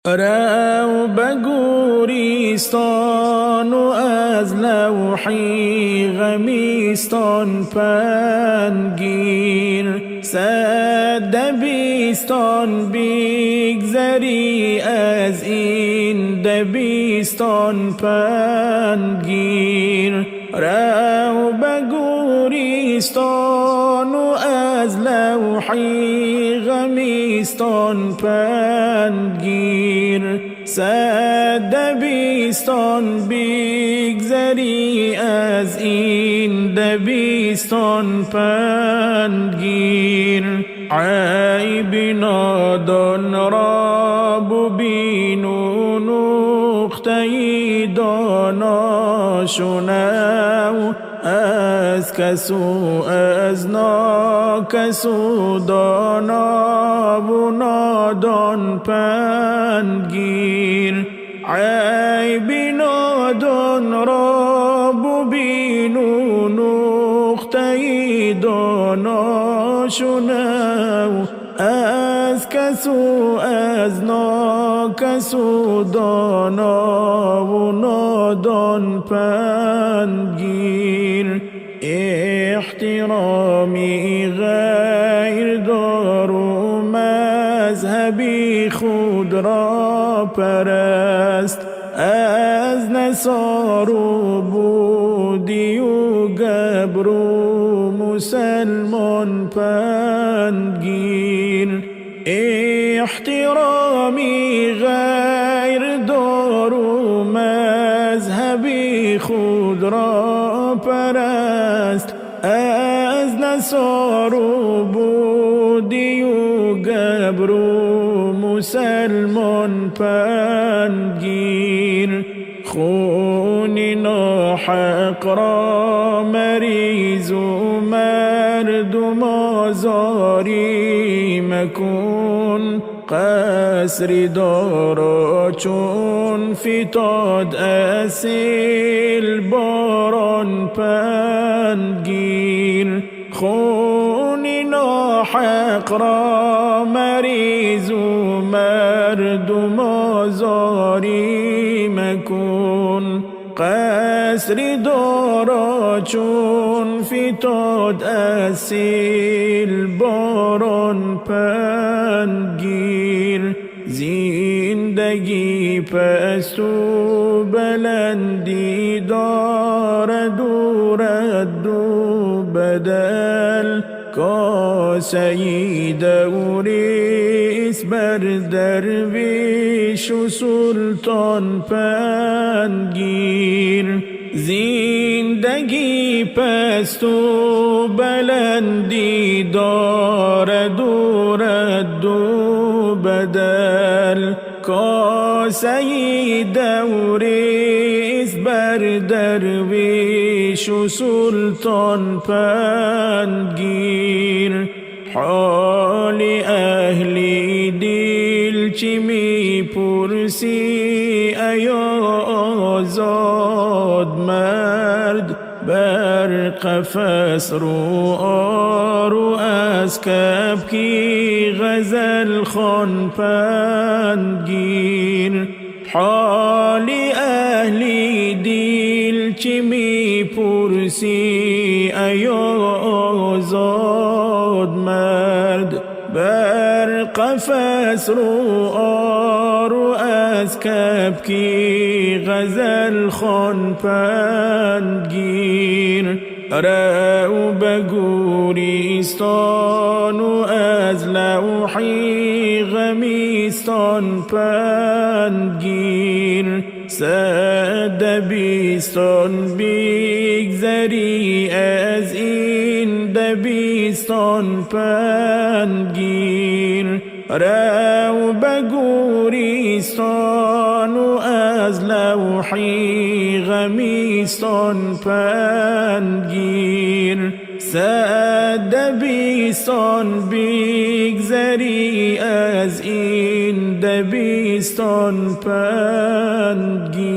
رو به گوریستان و از لوحی غمیستان پندگیر، 120 بگذری از این دبیستان پندگیر. رو به گوریستان و از لوحی غمیستان پندگیر، 120 بگذری از این دبیستان پندگیر. عیب نادان را ببین و نقطه دانا شنو، از کس و از ناکس و دانا و نادان پندگیر. عیب نادان را ببین و نقطه دانا شنو، از کس و از ناکس و دانا و نادان پندگیر. احترامی غیر دار و مذهبی خود را پرست، از نصار و بودی و گبر و مسلمان پندگیر. احترامی غیر دار و مذهبی خود را پرست، از نصار و بودی و گبر و مسلمان پندگیر. خون ناحق را مریز و مردم آزاری مکن، قصر دارا چون فتاد اسیل باران پندگیر. خون ناحق را مریز و مردم آزاری مکن، قصر دارا چون فتاد اسیل باران پندگیر. زندگی پست و بلندی دارد و رد و بدل، کاسه دوریست بر درویش و سلطان پندگیر. زندگی پست و بلندی دارد و رد و بدل، کاسه دوریست بر درویش و سلطان پندگیر. حال اهلی دل چه می پرسی ای آزاد مرد، بر قفس رو آرو از کبکی غزل خوان پندگیر. حال اهلی دل چه می پرسی ای آزاد مرد، بر قفس رو آرو از کبکی غزل خوان پندگیر. رو به گوریستان و از لوحی غمیستان پندگیر، 120 بگذری از این دبیستان پندگیر. رو به گوریستان و از لوحی غمیستان پندگیر، 120 بگذری از این دبیستان پندگیر.